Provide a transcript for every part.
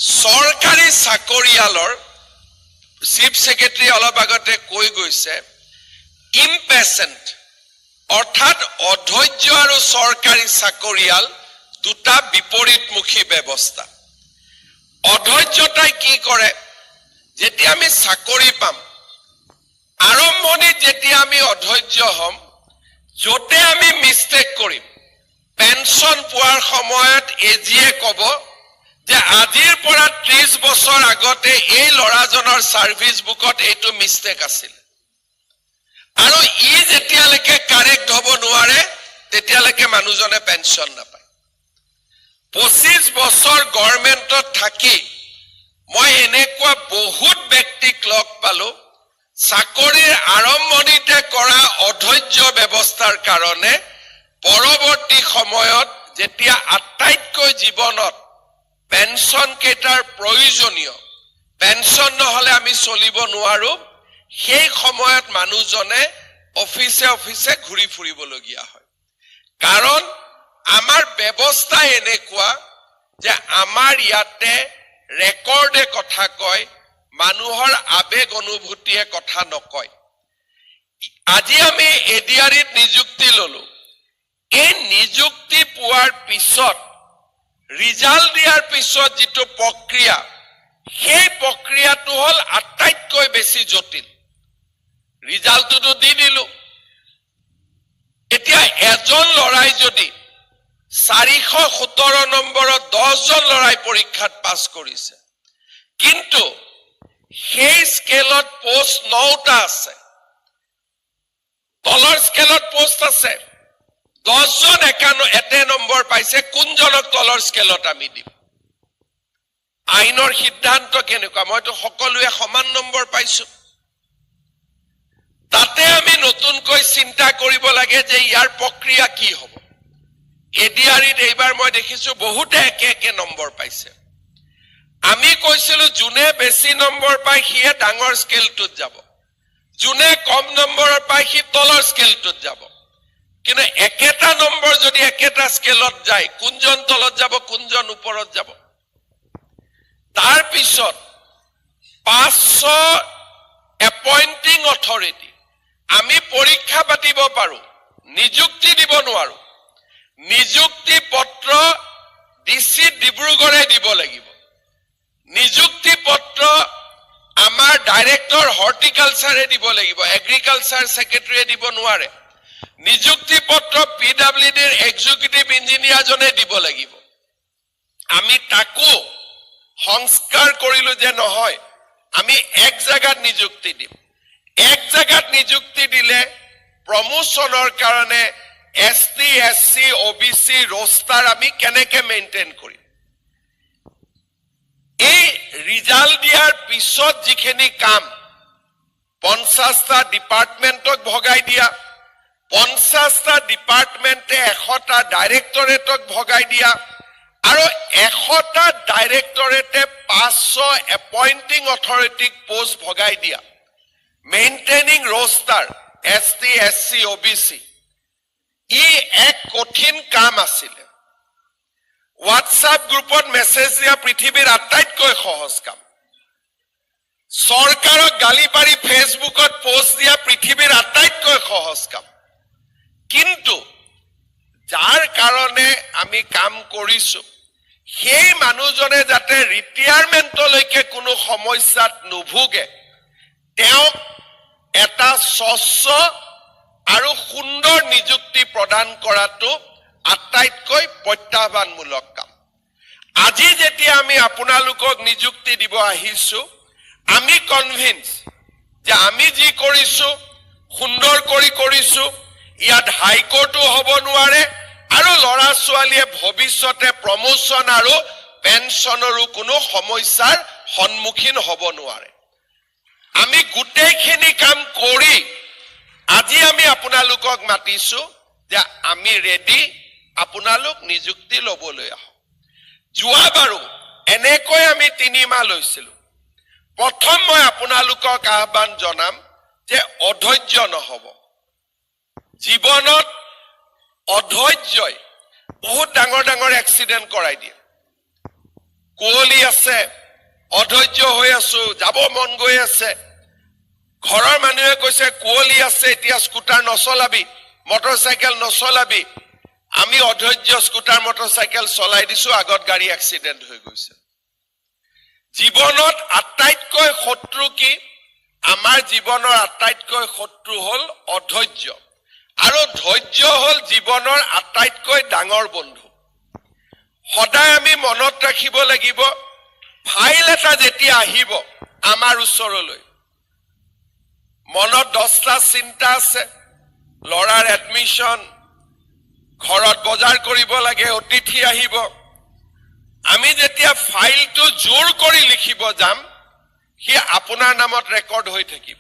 সৰকাৰি চাকৰিয়ালৰ chief secretary অলপ আগতে কৈ গৈছে ইম্পেশেন্ট অৰ্থাৎ অধৈৰ্য আৰু সৰকাৰি চাকৰিয়াল দুটা বিপৰীতমুখী ব্যবস্থা। অধৈৰ্যতাই কি কৰে, যেতিয়া আমি চাকৰি পাম আৰম্ভণিত যেতিয়া আমি অধৈৰ্য হম, যতে আমি মিস্টেক কৰিম, পেনশন পোৱাৰ সময়ত এজিয়ে কব যে আজিৰ পৰা 30 বছৰ আগতে এই লৰাজনৰ সাৰ্ভিস বুকত এইটো মিস্টেক আছিল, আৰু ই যেতিয়ালৈকে কাৰেক্ট হ'ব নোৱাৰে তেতিয়ালৈকে মানুহজনে পেনশন নাপায়। 25 বছৰ গভৰ্ণমেণ্টত থাকি মই এনেকুৱা বহুত ব্যক্তিক লগ পালো চাকৰিৰ আৰম্ভণিতে কৰা অধৈৰ্য ব্যৱস্থাৰ কাৰণে পৰৱৰ্তী সময়ত যেতিয়া আটাইতকৈ জীৱনত পেনশন কেটাৰ প্ৰয়োজনীয়, পেনশন নহলে আমি চলিব নোৱাৰো, সেই সময়ত মানুহজনে অফিসে অফিসে ঘূৰি ফুৰিবলগীয়া হয়। কাৰণ আমাৰ ব্যৱস্থা এনেকুৱা যে আমাৰ ইয়াতে ৰেকৰ্ডে কথা কয়, মানুহৰ আবেগ অনুভূতিয়ে কথা নকয়। আজি আমি এডিআৰিত নিযুক্তি ললো, এই নিযুক্তি পোৱাৰ পিছত ৰিজাল্ট দিয়াৰ পিছত যিটো প্ৰক্ৰিয়া, সেই প্ৰক্ৰিয়াটো হল আটাইতকৈ বেছি জটিল। ৰিজাল্টটো দি দিলো, এতিয়া এজন লৰাই যদি 417 নম্বৰত 10 জন লৰাই পৰীক্ষাত পাছ কৰিছে, কিন্তু সেই স্কেলত পোষ্ট 9টা আছে, তলৰ স্কেলত পোষ্ট আছে 10 জন 1 নম্বৰ পাইছে, কোনজনক তলৰ স্কেলত আমি দিম? আইনৰ সিদ্ধান্ত কেনেকুৱা? মইতো সকলোৱে সমান নম্বৰ পাইছো। তাতে আমি নতুনকৈ চিন্তা কৰিব লাগে যে ইয়াৰ প্ৰক্ৰিয়া কি হ'ব। এডিআৰিত এইবাৰ মই দেখিছো বহুতে একে নম্বৰ পাইছে। আমি কৈছিলো যোনে বেছি নম্বৰ পায় সিয়ে ডাঙৰ স্কেলটোত যাব, যোনে কম নম্বৰ পায় সি তলৰ স্কেলটোত যাব। কিন্তু একেটা নম্বৰ যদি একেটা স্কেলত যায়, কোনজন তলত যাব কোনজন ওপৰত যাব? তাৰ পিছত 500 এপইন্টিং অথৰিটি, আমি পৰীক্ষা পাতিব পাৰো, নিযুক্তি দিব নোৱাৰো। নিযুক্তি পত্ৰ ডিসি ডিব্ৰুগড়ে দিব লাগিব। নিযুক্তি পত্ৰ আমাৰ ডাইৰেক্টৰ হৰ্টিকালচাৰে দিব লাগিব, এগ্ৰিকালচাৰ সেক্ৰেটাৰীয়ে দিব নোৱাৰে। নিযুক্তি পত্ৰ পিডব্লিউডিৰ এক্সিকিউটিভ ইঞ্জিনিয়াৰজনে দিব লাগিব। আমি তাকো সংস্কাৰ কৰিলো যে নহয়, আমি এক জায়গাত নিযুক্তি দিম। এক জায়গাত নিযুক্তি দিলে প্ৰমোশনৰ কাৰণে এসটি এসসি ওবিসি ৰোস্টাৰ আমি কেনেকে মেইনটেইন কৰিম? এই ৰিজাল্ট দিয়াৰ পিছত যিখিনি কাম, 50টা ডিপাৰ্টমেণ্টক ভগাই দিয়া, 50টা ডিপাৰ্টমেণ্টে 100টা ডাইৰেক্টৰেটক ভগাই দিয়া, আৰু 100টা ডাইৰেক্টৰেটে 500 এপইন্টিং অথৰিটিক পোষ্ট ভগাই দিয়া, মেইনটেইনিং ৰোস্টাৰ এসটি এসসি ওবিসি, ই এক কঠিন কাম আছিলে। হোৱাটছআপ গ্ৰুপত মেছেজ দিয়া পৃথিৱীৰ আটাইতকৈ সহজ কাম। চৰকাৰক গালি পাৰি ফেচবুকত পোষ্ট দিয়া পৃথিৱীৰ আটাইতকৈ সহজ কাম। কিন্তু যাৰ কাৰণে আমি কাম কৰিছো, সেই মানুহজনে যাতে ৰিটায়াৰমেণ্টলৈকে কোনো সমস্যাত নুভুগে, তেওঁক এটা স্বচ্ছ আৰু সুন্দৰ নিযুক্তি প্ৰদান কৰাটো আটাইতকৈ প্ৰত্যাহ্বানমূলক কাম। আজি যেতিয়া আমি আপোনালোকক নিযুক্তি দিব আহিছো, আমি কনভিন্স যে আমি যি কৰিছো সুন্দৰ কৰি কৰিছো, ইয়াত হাইকোৰ্টো হ'ব নোৱাৰে, আৰু ল'ৰা ছোৱালীয়ে ভৱিষ্যতে প্ৰমোশন আৰু পেনশনৰো কোনো সমস্যাৰ সন্মুখীন হ'ব নোৱাৰে। আমি গোটেইখিনি কাম কৰি আজি আমি আপোনালোকক মাতিছো যে আমি ৰেডি, আপোনালোক নিযুক্তি লবলৈ আহক। যোৱাবাৰো এনেকৈ আমি 3 মাহ লৈছিলো। প্ৰথম মই আপোনালোকক আহ্বান জনাম যে অধৈৰ্য নহব। জীৱনত অধৈৰ্যই বহুত ডাঙৰ ডাঙৰ এক্সিডেন্ট কৰাই দিয়ে। কুঁৱলী আছে, অধৈৰ্য হৈ আছো, যাব মন গৈ আছে। ঘৰৰ মানুহে কৈছে কুঁৱলী আছে, এতিয়া স্কুটাৰ নচলাবি, মটৰচাইকেল নচলাবি। আমি অধৈৰ্য স্কুটাৰ মটৰচাইকেল চলাই দিছো, আগত গাড়ী এক্সিডেণ্ট হৈ গৈছে। জীৱনত আটাইতকৈ শত্ৰু কি? আমাৰ জীৱনৰ আটাইতকৈ শত্ৰু হ'ল অধৈৰ্য, আৰু ধৈৰ্য হ'ল জীৱনৰ আটাইতকৈ ডাঙৰ বন্ধু। সদায় আমি মনত ৰাখিব লাগিব, ফাইল এটা যেতিয়া আহিব আমাৰ ওচৰলৈ, মনত 10টা চিন্তা আছে, ল'ৰাৰ এডমিশ্যন, ঘৰত বজাৰ কৰিব লাগে, অতিথি আহিব। আমি যেতিয়া ফাইলটো জোৰ কৰি লিখিব যাম, সি আপোনাৰ নামত ৰেকৰ্ড হৈ থাকিব।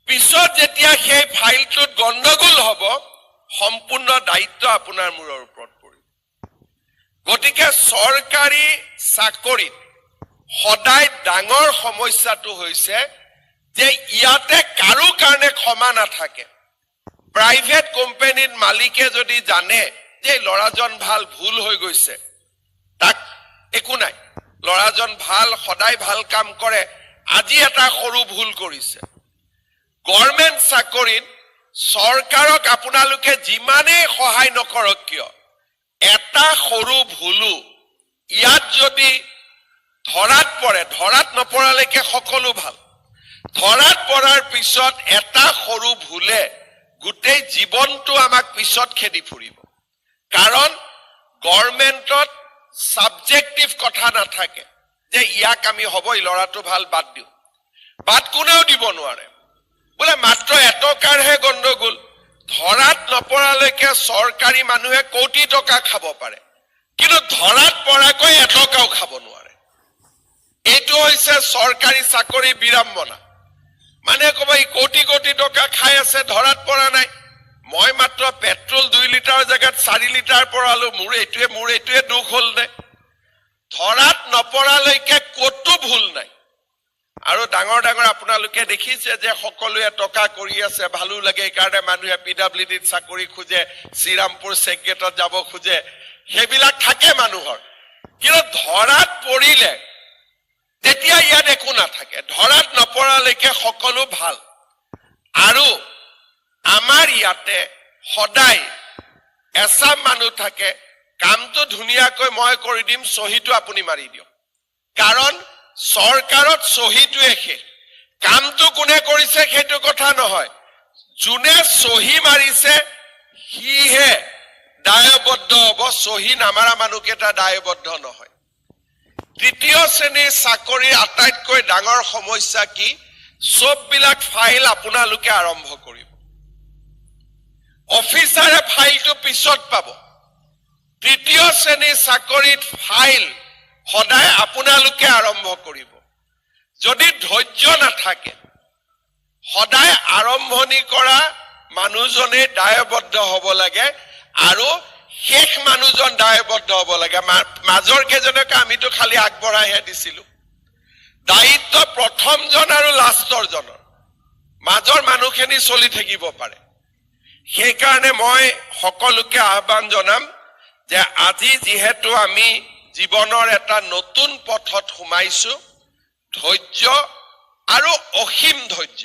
পিছত যেতিয়া সেই ফাইলটোত গণ্ডগোল হ'ব, সম্পূৰ্ণ দায়িত্ব আপোনাৰ মূৰৰ ওপৰত পৰিব। গতিকে চৰকাৰী চাকৰিত সদায় ডাঙৰ সমস্যাটো হৈছে যে ইয়াতে কাৰো কাৰণে ক্ষমা নাথাকে। প্ৰাইভেট কোম্পানীত মালিকে যদি জানে যে ল'ৰাজন ভাল, ভুল হৈ গৈছে, তাক একো নাই, ল'ৰাজন ভাল, সদায় ভাল কাম কৰে, আজি এটা সৰু ভুল কৰিছে। গভৰ্ণমেণ্ট চাকৰিত চৰকাৰক আপোনালোকে যিমানেই সহায় নকৰক কিয়, এটা সৰু ভুলো ইয়াত যদি ধৰাত পৰে, ধৰাত নপৰালৈকে সকলো ভাল, ধৰাত পৰাৰ পিছত এটা সৰু ভুলে গোটেই জীৱনটো আমাক পিছত খেদি ফুৰিব। কাৰণ গভৰ্ণমেণ্টত সাবজেক্টিভ কথা নাথাকে যে ইয়াক আমি হ'ব, এই ল'ৰাটো ভাল, বাদ দিওঁ। বাদ কোনেও দিব নোৱাৰে, বোলে মাত্ৰ এটকাৰহে গণ্ডগোল। ধৰাত নপৰালৈকে চৰকাৰী মানুহে কোটি টকা খাব পাৰে, কিন্তু ধৰাত পৰাকৈ এটকাও খাব নোৱাৰে। এইটো হৈছে চৰকাৰী চাকৰি বিড়ম্বনা। মানে ক'ব এই কোটি কোটি টকা খাই আছে, ধৰাত পৰা নাই। মই মাত্ৰ পেট্ৰল 2 লিটাৰৰ জেগাত 4 লিটাৰ পৰালো, মোৰ এইটোৱে দুখ হ'ল নে? ধৰাত নপৰালৈকে ক'তো ভুল নাই। আৰু ডাঙৰ ডাঙৰ আপোনালোকে দেখিছে যে সকলোৱে টকা কৰি আছে, ভালো লাগে, এইকাৰণে মানুহে PWDত চাকৰি খোজে, শ্ৰীৰামপুৰ চেকগেটত যাব খোজে, সেইবিলাক থাকে মানুহৰ। কিন্তু ধৰাত পৰিলে তেতিয়া ইয়াত একো নাথাকে, ধৰাত নপৰালৈকে সকলো ভাল। আৰু আমাৰ ইয়াতে সদায় এচাম মানুহ থাকে, কামটো ধুনীয়াকৈ মই কৰি দিম, চহীটো আপুনি মাৰি দিয়ক। কাৰণ চৰকাৰত চহীটোৱে শেষ, কামটো কোনে কৰিছে সেইটো কথা নহয়, যোনে চহী মাৰিছে সিহে দায়বদ্ধ হ'ব, চহী নামাৰা মানুহকেইটা দায়বদ্ধ নহয়। তৃতীয় শ্ৰেণীৰ চাকৰিৰ আটাইতকৈ ডাঙৰ সমস্যা কি? চববিলাক ফাইল আপোনালোকে আৰম্ভ কৰিব, অফিচাৰে ফাইলটো পিছত পাব। তৃতীয় শ্ৰেণীৰ চাকৰিত ফাইল সদায় আপোনালোকে আৰম্ভ কৰিব। যদি ধৈৰ্য নাথাকে, সদায় আৰম্ভণি কৰা মানুহজনে দায়বদ্ধ হ'ব লাগে, আৰু শেষ মানুহজন দায়বদ্ধ হ'ব লাগে। মাজৰ কেইজনকে আমিতো খালি আগবঢ়াইহে দিছিলো। দায়িত্ব প্ৰথমজন আৰু লাষ্টৰজনৰ, মাজৰ মানুহখিনি চলি থাকিব পাৰে। সেইকাৰণে মই সকলোকে আহ্বান জনাম যে আজি যিহেতু আমি জীৱনৰ এটা নতুন পথত সোমাইছো, ধৈৰ্য আৰু অসীম ধৈৰ্য।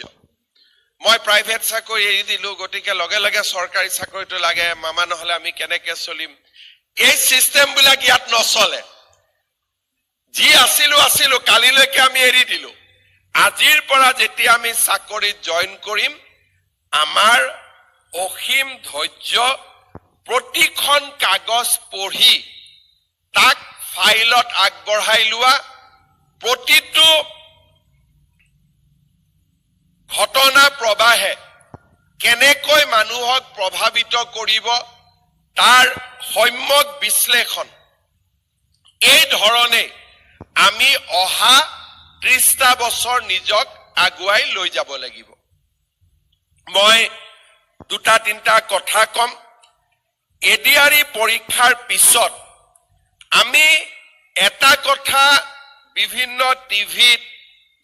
মই প্ৰাইভেট চাকৰি এৰি দিলো, গতিকে লগে লগে চৰকাৰী চাকৰিটো লাগে, মামা নহলে আমি কেনেকে চলিম, এই চিষ্টেমবিলাক ইয়াত নচলে। যি আছিলো কালিলৈকে আমি এৰি দিলো। আজিৰ পৰা যেতিয়া আমি চাকৰিত জইন কৰিম, আমাৰ অসীম ধৈৰ্য, প্ৰতিখন কাগজ পঢ়ি তাক ফাইলত আগবঢ়াই লোৱা, প্ৰতিটো ঘটনা প্ৰবাহে কেনেকৈ মানুহক প্ৰভাৱিত কৰিব তাৰ সম্যক বিশ্লেষণ। এই ধৰণে আমি অহা 30টা বছৰ নিজক আগুৱাই লৈ যাব লাগিব। মই 2-3টা কথা কম। এডিআৰই পৰীক্ষাৰ পিছত আমি এটা কথা বিভিন্ন টিভিত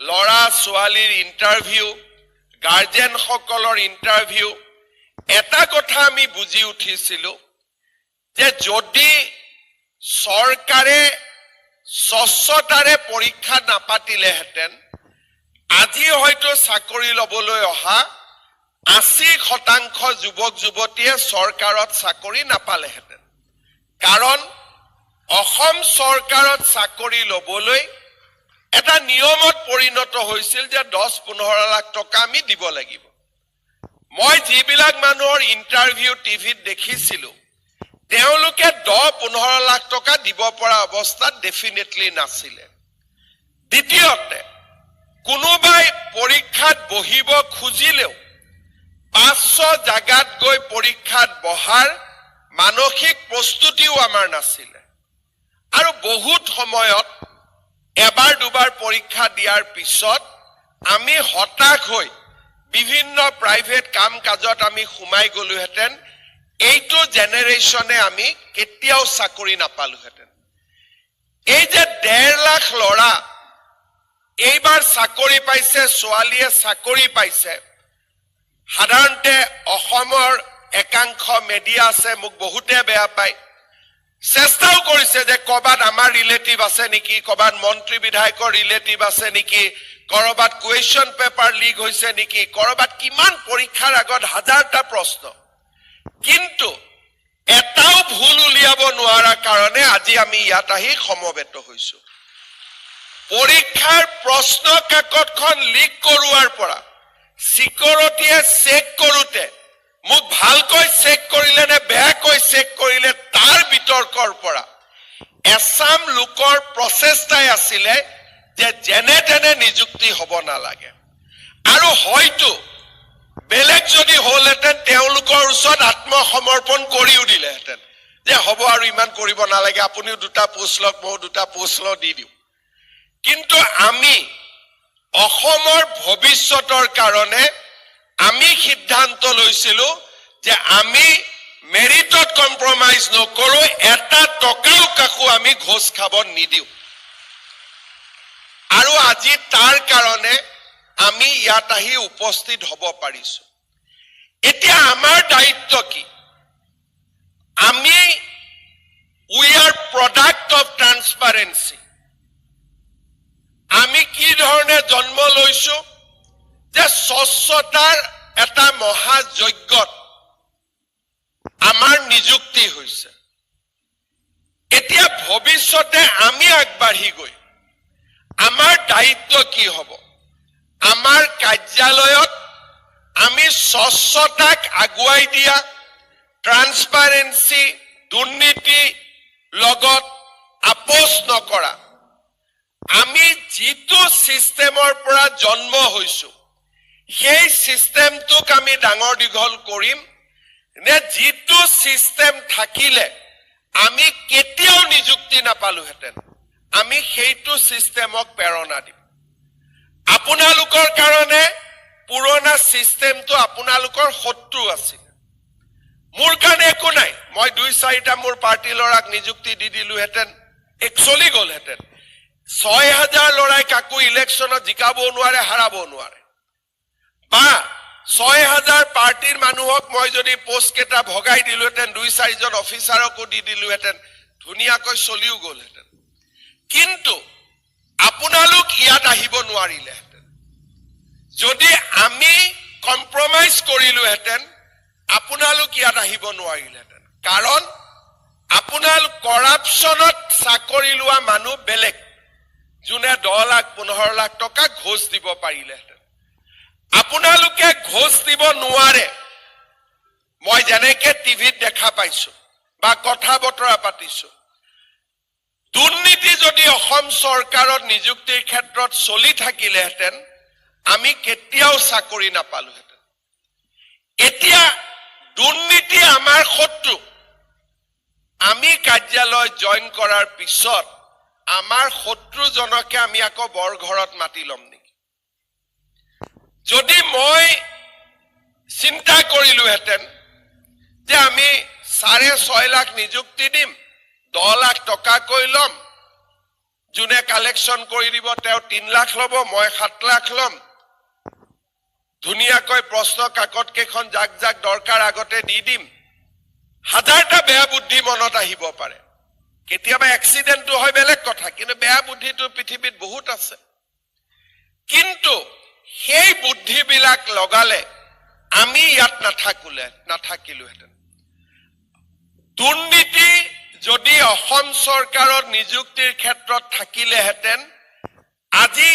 ল'ৰা ছোৱালীৰ ইণ্টাৰভিউ, গাৰ্জেনসকলৰ ইণ্টাৰভিউ, এটা কথা আমি বুজি উঠিছিলো যে যদি চৰকাৰে স্বচ্ছতাৰে পৰীক্ষা নাপাতিলেহেঁতেন আজি হয়তো চাকৰি ল'বলৈ অহা 80% যুৱক যুৱতীয়ে চৰকাৰত চাকৰি নাপালেহেঁতেন। কাৰণ অসম চৰকাৰত চাকৰি ল'বলৈ এটা নিয়মত পৰিণত হৈছিল যে 10-15 লাখ টকা আমি দিব লাগিব। মই যিবিলাক মানুহৰ ইণ্টাৰভিউ টিভিত দেখিছিলোঁ তেওঁলোকে 10-15 লাখ টকা দিব পৰা অৱস্থাত ডেফিনেটলি নাছিলে। দ্বিতীয়তে কোনোবাই পৰীক্ষাত বহিব খুজিলেও 500 জাগাত গৈ পৰীক্ষাত বহাৰ মানসিক প্ৰস্তুতিও আমাৰ নাছিলে। আৰু বহুত সময়ত এবাৰ দুবাৰ পৰীক্ষা দিয়াৰ পিছত আমি হতাশ হৈ বিভিন্ন প্ৰাইভেট কাম কাজত আমি সোমাই গলোহেঁতেন। এইটো জেনেৰেশ্যনে আমি কেতিয়াও চাকৰি নাপালোহেঁতেন। এই যে 1.5 লাখ ল'ৰা এইবাৰ চাকৰি পাইছে, ছোৱালীয়ে চাকৰি পাইছে, সাধাৰণতে অসমৰ একাংশ মিডিয়া আছে, মোক বহুতে বেয়া পায়, চেষ্টাও কৰিছে যে ক'ৰবাত আমাৰ ৰিলেটিভ আছে নেকি, ক'ৰবাত মন্ত্ৰী বিধায়কৰ ৰিলেটিভ আছে নেকি, ক'ৰবাত কুৱেশ্যন পেপাৰ লিক হৈছে নেকি, ক'ৰবাত কিমান পৰীক্ষাৰ আগত হাজাৰটা প্ৰশ্ন, কিন্তু এটাও ভুল উলিয়াব নোৱাৰাৰ কাৰণে আজি আমি ইয়াত আহি সমবেত হৈছো। পৰীক্ষাৰ প্ৰশ্ন কাকতখন লিক কৰোৱাৰ পৰা সিকিউৰিটিয়ে চেক কৰোতে মোক ভালকৈ চেক কৰিলে নে বেয়াকৈ চেক কৰিলে তাৰ বিতৰ্কৰ পৰা এছাম লোকৰ প্ৰচেষ্টাই আছিলে যে যেনে তেনে নিযুক্তি হ'ব নালাগে। আৰু হয়তো বেলেগ যদি হ'লহেঁতেন তেওঁলোকৰ ওচৰত আত্মসমৰ্পণ কৰিও দিলেহেঁতেন যে হ'ব আৰু ইমান কৰিব নালাগে, আপুনিও 2টা পোষ্ট লওক, ময়ো 2টা পোষ্ট লওঁ, দি দিওঁ। কিন্তু আমি অসমৰ ভৱিষ্যতৰ কাৰণে আমি সিদ্ধান্ত লৈছিলো যে আমি মেৰিটত কম্প্ৰমাইজ নকৰো, এটা টকাও কাকো আমি ঘোষ খাব নিদিওঁ। আৰু আজি তাৰ কাৰণে আমি ইয়াত আহি উপস্থিত হ'ব পাৰিছো। এতিয়া আমাৰ দায়িত্ব কি? আমি উই আৰ প্ৰডাক্ট অফ ট্ৰান্সপাৰেন্সি। আমি কি ধৰণে জন্ম লৈছো যে স্বচ্ছতাৰ এটা মহাযজ্ঞত আমাৰ নিযুক্তি হৈছে। এতিয়া ভৱিষ্যতে আমি আগবাঢ়ি গৈ আমাৰ দায়িত্ব কি হ'ব? আমাৰ কাৰ্যালয়ত আমি স্বচ্ছতাক আগুৱাই দিয়া, ট্ৰান্সপাৰেন্সি, দুৰ্নীতি লগত আপোচ নকৰা, আমি যিটো সিস্টেমৰ পৰা জন্ম হৈছো সেই সিস্টেমটোক আমি ডাঙৰ দীঘল কৰিম নে যিটো সিস্টেম থাকিলে আমি কেতিয়াও নিযুক্তি নাপালোহেঁতেন আমি সেইটো সিস্টেমক প্ৰেৰণা দিম। আপোনালোকৰ কাৰণে পুৰণা সিস্টেমটো আপোনালোকৰ শত্ৰু আছিল, মোৰ কাৰণে একো নাই। মই 2-4টা মোৰ পাৰ্টি ল'ৰাক নিযুক্তি দি দিলোহেঁতেন, একচলি গ'লহেঁতেন। 6,000 ল'ৰাই কাকো ইলেকশ্যনত জিকাবও নোৱাৰে, হাৰাবও নোৱাৰে। বা 6,000 পাৰ্টিৰ মানুহক মই যদি পোষ্ট কেইটা ভগাই দিলোহেঁতেন, 2-4জন অফিচাৰকো দি দিলোহেঁতেন, ধুনীয়াকৈ চলিও গ'লহেঁতেন। কিন্তু আপোনালোক ইয়াত আহিব নোৱাৰিলেহেঁতেন। যদি আমি কম্প্ৰমাইজ কৰিলোহেঁতেন আপোনালোক ইয়াত আহিব নোৱাৰিলেহেঁতেন। কাৰণ আপোনালোক কৰাপশ্যনত চাকৰি লোৱা মানুহ বেলেগ, যোনে 10 লাখ 15 লাখ টকা ঘোষ দিব পাৰিলেহেঁতেন। আপোনালোকে ঘোষ দিব নোৱাৰে। মই যেনেকে টিভিত দেখা পাইছো বা কথা বতৰা পাতিছো, দুৰ্নীতি যদি অসম চৰকাৰত নিযুক্তিৰ ক্ষেত্ৰত চলি থাকিলেহেঁতেন আমি কেতিয়াও চাকৰি নাপালোহেঁতেন। এতিয়া দুৰ্নীতি আমাৰ শত্ৰু। আমি কাৰ্যালয় জইন কৰাৰ পিছত আমাৰ শত্ৰুজনকে আমি আকৌ বৰঘৰত মাতি ল'ম নেকি? যদি মই চিন্তা কৰিলোহেঁতেন যে আমি 6.5 লাখ নিযুক্তি দিম, 10 লাখ টকাকৈ ল'ম, যোনে কালেকশ্যন কৰি দিব তেওঁ 3 লাখ ল'ব, মই 7 লাখ ল'ম, ধুনীয়াকৈ প্ৰশ্ন কাকত কেইখন যাক যাক দৰকাৰ আগতে দি দিম, হাজাৰটা বেয়া বুদ্ধি মনত আহিব পাৰে। কেতিয়াবা এক্সিডেন্টটো হয় বেলেগ কথা, কিন্তু বেয়া বুদ্ধিটো পৃথিৱীত বহুত আছে। কিন্তু সেই বুদ্ধিবিলাক লগালে আমি ইয়াত নাথাকিলোহেঁতেন। দুৰ্নীতি যদি অসম চৰকাৰৰ নিযুক্তিৰ ক্ষেত্ৰত থাকিলেহেঁতেন, আজি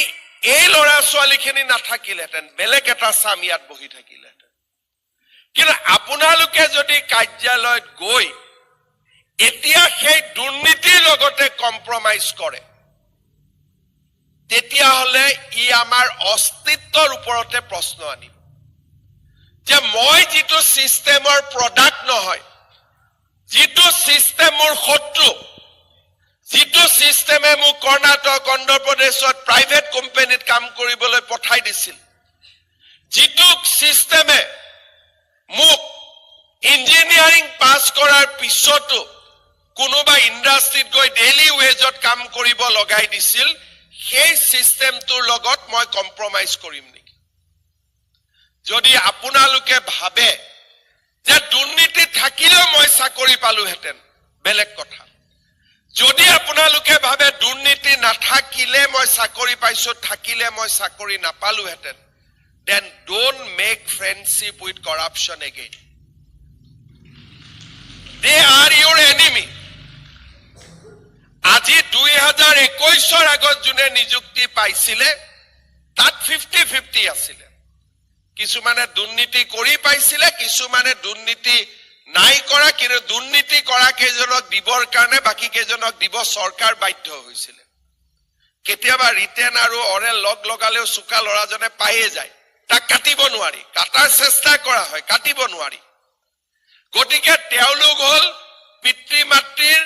এই ল'ৰা ছোৱালীখিনি নাথাকিলেহেঁতেন, বেলেগ এটা চাম ইয়াত বহি থাকিলেহেঁতেন। কিন্তু আপোনালোকে যদি কাৰ্যালয়ত গৈ এতিয়া সেই দুৰ্নীতিৰ লগতে কম্প্ৰমাইজ কৰে, তেতিয়াহ'লে ই আমাৰ অস্তিত্বৰ ওপৰতে প্ৰশ্ন আনিব যে মই যিটো ছিষ্টেমৰ প্ৰডাক্ট নহয়, যিটো ছিষ্টেম মোৰ শত্ৰু, যিটো ছিষ্টেমে মোক কৰ্ণাটক অন্ধ্ৰপ্ৰদেশত প্ৰাইভেট কোম্পানীত কাম কৰিবলৈ পঠাই দিছিল, যিটো ছিষ্টেমে মোক ইঞ্জিনিয়াৰিং পাছ কৰাৰ পিছতো কোনোবা ইণ্ডাষ্ট্ৰীত গৈ ডেইলি ৱেজত কাম কৰিব লগাই দিছিল, সেই ছিষ্টেমটোৰ লগত মই কম্প্ৰমাইজ কৰিম নেকি? যদি আপোনালোকে ভাবে যে দুৰ্নীতি থাকিলেও মই চাকৰি পালোহেঁতেন, বেলেগ কথা। যদি আপোনালোকে ভাবে দুৰ্নীতি নাথাকিলে মই চাকৰি পাইছো, থাকিলে মই চাকৰি নাপালোহেঁতেন, then don't make friendship with corruption again. They are your enemy. আজি 2021 আগত যোনে নিযুক্তি পাইছিলে তাত 50-50 আছিলে। কিছুমানে দুৰ্নীতি কৰি পাইছিলে, কিছুমানে দুৰ্নীতি নাই কৰা, কিন্তু দুৰ্নীতি কৰা কেইজনক দিবৰ কাৰণে বাকী কেইজনক দিব চৰকাৰ বাধ্য হৈছিলে। কেতিয়াবা ৰিটেন আৰু অৰেল লগালেও চোকা ল'ৰাজনে পায়ে যায়, তাক কাটিব নোৱাৰি, কাটাৰ চেষ্টা কৰা হয়, কাটিব নোৱাৰি। গতিকে তেওঁলোক হল পিতৃ মাতৃৰ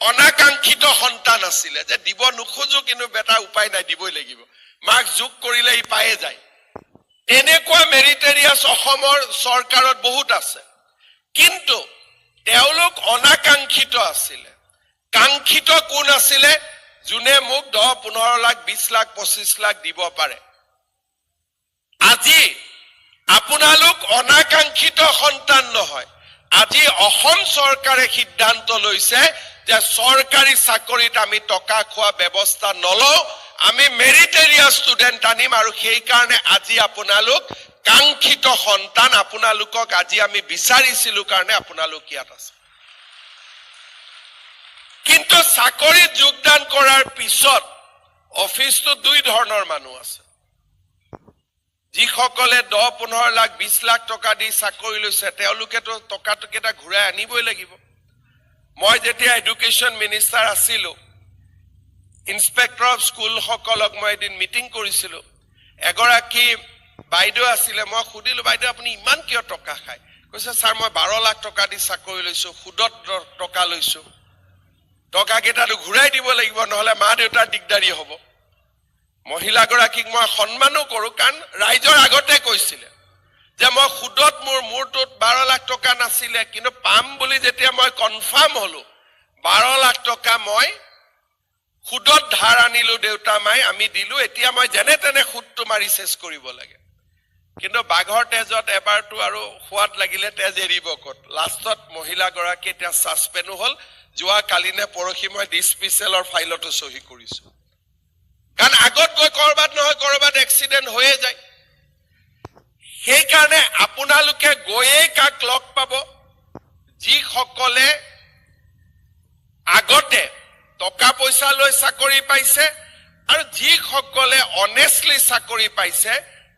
অনাকাংক্ষিত সন্তান আছিলে, যে দিব নোখোজো কিন্তু বেটা উপায় নাই, দিবই লাগিব, মাক যোগ কৰিলে ই পায়ে যায়। এনেকুৱা মেৰিটেৰিয়াছ অসমৰ চৰকাৰত বহুত আছে, কিন্তু তেওঁলোক অনাকাংক্ষিত আছিলে। কাংক্ষিত কোন আছিলে? যোনে মোক 10-15 লাখ 20 লাখ 25 লাখ দিব পাৰে। আজি আপোনালোক অনাকাংক্ষিত সন্তান নহয়, আজি অসম চৰকাৰে সিদ্ধান্ত লৈছে যে চৰকাৰী চাকৰিত আমি টকা খোৱা ব্যৱস্থা নলওঁ, আমি মেৰিটেৰিয়াছ ষ্টুডেণ্ট আনিম। আৰু সেইকাৰণে আজি আপোনালোক কাংক্ষিত সন্তান, আপোনালোকক আজি আমি বিচাৰিছিলো কাৰণে আপোনালোক ইয়াত আছে। কিন্তু চাকৰিত যোগদান কৰাৰ পিছত অফিচটো দুই ধৰণৰ মানুহ আছে। যিসকলে 10-15 লাখ 20 লাখ টকা দি চাকৰি লৈছে, তেওঁলোকেতো টকাকেইটা ঘূৰাই আনিবই লাগিব। মই যেতিয়া এডুকেশ্যন মিনিষ্টাৰ আছিলো, ইন্সপেক্টৰ অফ স্কুলসকলক মই এদিন মিটিং কৰিছিলো। এগৰাকী বাইদেউ আছিলে, মই সুধিলো, বাইদেউ আপুনি ইমান কিয় টকা খায়? কৈছে, ছাৰ মই 12 লাখ টকা দি চাকৰি লৈছো, সুদত টকা লৈছো, টকাকেইটাতো ঘূৰাই দিব লাগিব, নহলে মা দেউতাৰ দিগদাৰী হ'ব। মহিলাগৰাকীক মই সন্মানো কৰো, কাৰণ ৰাইজৰ আগতে কৈছিলে যে মই সুদত মোৰটোত 12 লাখ টকা নাছিলে, কিন্তু পাম বুলি যেতিয়া মই কনফাৰ্ম হলো, 12 লাখ টকা মই সুদত ধাৰ আনিলো, দেউতা মাই আমি দিলো। এতিয়া মই যেনে তেনে সুদটো মাৰি চেছ কৰিব লাগে। কিন্তু বাঘৰ তেজত এবাৰটো আৰু সোৱাদ লাগিলে তেজ এৰিব ক'ত। লাষ্টত মহিলাগৰাকী এতিয়া ছাছপেণ্ডো হ'ল। যোৱা কালি নে পৰহি মই ডিছপিচেলৰ ফাইলতো চহী কৰিছো, কাৰণ আগত গৈ কৰবাত নহয় কৰবাত এক্সিডেণ্ট হৈয়ে যায়। সেইকাৰণে আপোনালোকে গৈয়ে কাক লগ পাব? যিসকলে আগতে টকা পইচা লৈ চাকৰি পাইছে, আৰু যিসকলে অনেষ্টলি চাকৰি পাইছে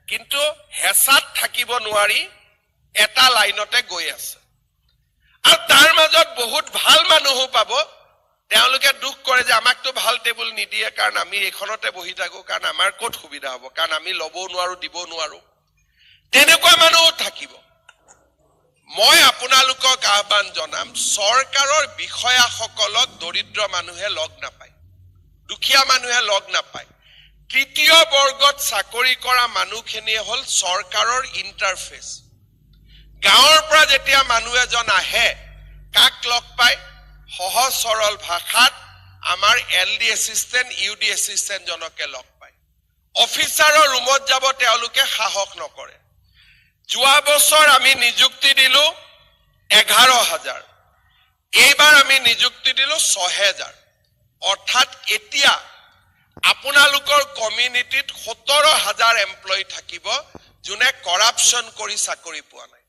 কিন্তু হেঁচাত থাকিব নোৱাৰি এটা লাইনতে গৈ আছে। আৰু তাৰ মাজত বহুত ভাল মানুহো পাব। তেওঁলোকে দুখ কৰে যে আমাকতো ভাল টেবুল নিদিয়ে, কাৰণ আমি এইখনতে বহি থাকো, কাৰণ আমাৰ ক'ত সুবিধা হ'ব, কাৰণ আমি ল'বও নোৱাৰো, দিব নোৱাৰো। তেনেকুৱা মানুহো থাকিব। মই আপোনালোকক আহ্বান জনাম, চৰকাৰৰ বিষয়াসকলক দৰিদ্ৰ মানুহে লগ নাপায়, দুখীয়া মানুহে লগ নাপায়। তৃতীয় বৰ্গত চাকৰি কৰা মানুহখিনিয়ে হ'ল চৰকাৰৰ ইণ্টাৰফেচ। গাঁৱৰ পৰা যেতিয়া মানুহ এজন আহে, কাক লগ পায়? সহজ সৰল ভাষাত আমাৰ LD এছিষ্টেণ্ট, UD এছিষ্টেণ্টজনকে লগ পায়। অফিচাৰৰ ৰুমত যাব তেওঁলোকে সাহস নকৰে। যোৱা বছৰ আমি নিযুক্তি দিলো 11,000। এইবাৰ আমি নিযুক্তি দিলো 6000 অৰ্থাৎ এতিয়া আপোনালোকৰ কমিউনিটিত 17000 এমপ্লয়ী থাকিব যোনে কৰাপচন কৰি চাকৰি পোৱা নাই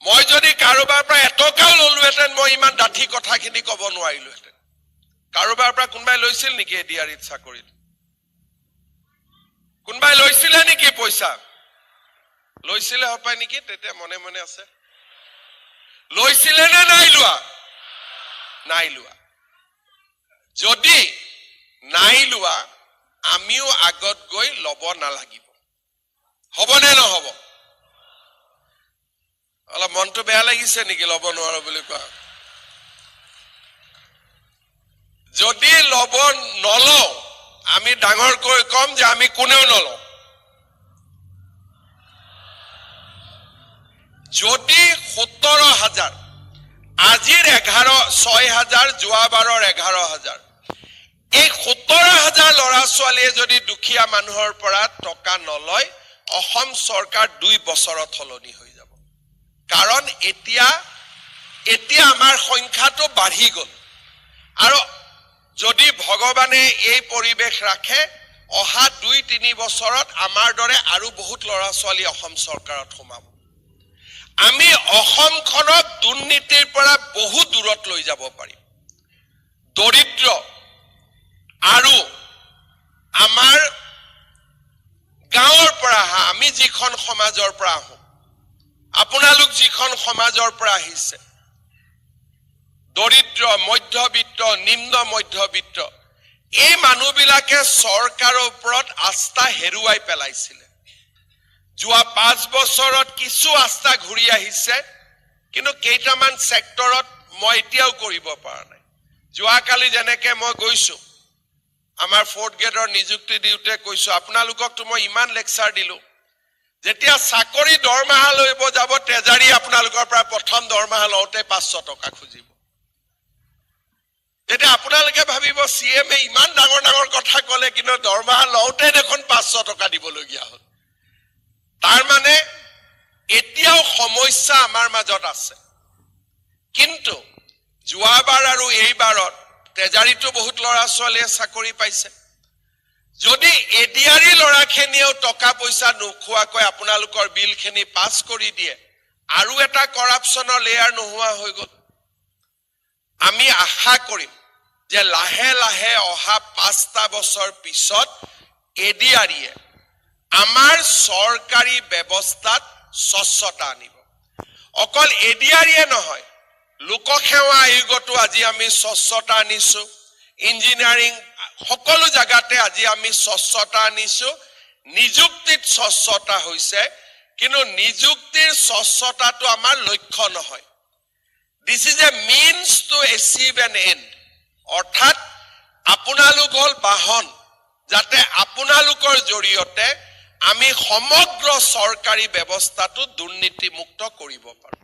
মই যদি কাৰোবাৰ পৰা এটকাও ললোহেঁতেন মই ইমান ডাঠি কথাখিনি ক'ব নোৱাৰিলোহেঁতেন কাৰোবাৰ পৰা কোনোবাই লৈছিল নেকি এডিআৰিত চাকৰিত কোনোবাই লৈছিলে নেকি পইচা লৈছিলে হপায় নেকি তেতিয়া মনে মনে আছে লৈছিলে নে নাই লোৱা যদি নাই লোৱা আমিও আগত গৈ লব নালাগিব হবনে নহব অলপ মনটো বেয়া লাগিছে নেকি লব নোৱাৰো বুলি কোৱা যদি লব নলও আমি ডাঙৰকৈ কম যে আমি কোনেও নলও যদি 17000 আজিৰ 6000 যোৱাবাৰৰ 11000 এই 17000 ল'ৰা ছোৱালীয়ে যদি দুখীয়া মানুহৰ পৰা টকা নলয় অসম চৰকাৰ 2 বছৰত সলনি হৈ যাব কাৰণ এতিয়া আমাৰ সংখ্যাটো বাঢ়ি গল আৰু যদি ভগৱানে এই পৰিবেশ ৰাখে অহা 2-3 বছৰত আমাৰ দৰে আৰু বহুত ল'ৰা ছোৱালী অসম চৰকাৰত সোমাব আমি অসমখনক দুৰ্নীতিৰ পৰা বহু দূৰত লৈ যাব পাৰিম দৰিদ্ৰ আৰু আমাৰ গাঁৱৰ পৰা আমি যিখন সমাজৰ পৰা আহো আপোনালোক যিখন সমাজৰ পৰা আহিছে দৰিদ্ৰ মধ্যবিত্ত নিম্ন মধ্যবিত্ত এই মানুহবিলাকে চৰকাৰৰ ওপৰত আস্থা হেৰুৱাই পেলাইছিলে যোৱা 5 বছৰত কিছু আস্থা ঘূৰি আহিছে কিন্তু কেইটামান সেক্টৰত মই এতিয়াও কৰিব পৰা নাই যোৱাকালি যেনেকে মই গৈছো আমাৰ 4th গ্ৰেডৰ নিযুক্তি দিওঁতে কৈছো আপোনালোককতো মই ইমান লেকচাৰ দিলো যেতিয়া চাকৰি দৰমহা লৈব যাব তেজাৰি আপোনালোকৰ পৰা প্ৰথম দৰমহা লওঁতে 500 টকা খুজিব তেতিয়া আপোনালোকে ভাবিব সিএমএ ইমান ডাঙৰ কথা ক'লে কিন্তু দৰমহা লওঁতে দেখোন 500 টকা দিবলগীয়া হ'ল তাৰ মানে এতিয়াও সমস্যা আমাৰ মাজত আছে কিন্তু যোৱাবাৰ আৰু এইবাৰত তেজাৰিটো বহুত ল'ৰা ছোৱালীয়ে চাকৰি পাইছে যদি এডিআৰি ল'ৰাখিনিও টকা পইচা নোখোৱাকৈ আপোনালোকৰ বিলখিনি পাছ কৰি দিয়ে আৰু এটা কৰাপচনৰ লেয়াৰ নোহোৱা হৈ গ'ল আমি আশা কৰিম যে লাহে লাহে অহা 5টা বছৰ পিছত এডিআৰিয়ে আমাৰ চৰকাৰী ব্যৱস্থাত স্বচ্ছতা আনিব অকল এডিআৰিয়ে নহয় লোকসেৱা আয়োগতো আজি আমি স্বচ্ছতা আনিছো ইঞ্জিনিয়াৰিং সকলো জায়গাতে আজি আমি স্বচ্ছতা আনিছো নিযুক্তিত স্বচ্ছতা হৈছে কিন্তু নিযুক্তিৰ স্বচ্ছতাটো আমাৰ লক্ষ্য নহয় this is a means to achieve an end অৰ্থাৎ আপোনালোক হল বাহন যাতে আপোনালোকৰ জৰিয়তে আমি সমগ্ৰ চৰকাৰী ব্যৱস্থাটো দুৰ্নীতিমুক্ত কৰিব পাৰো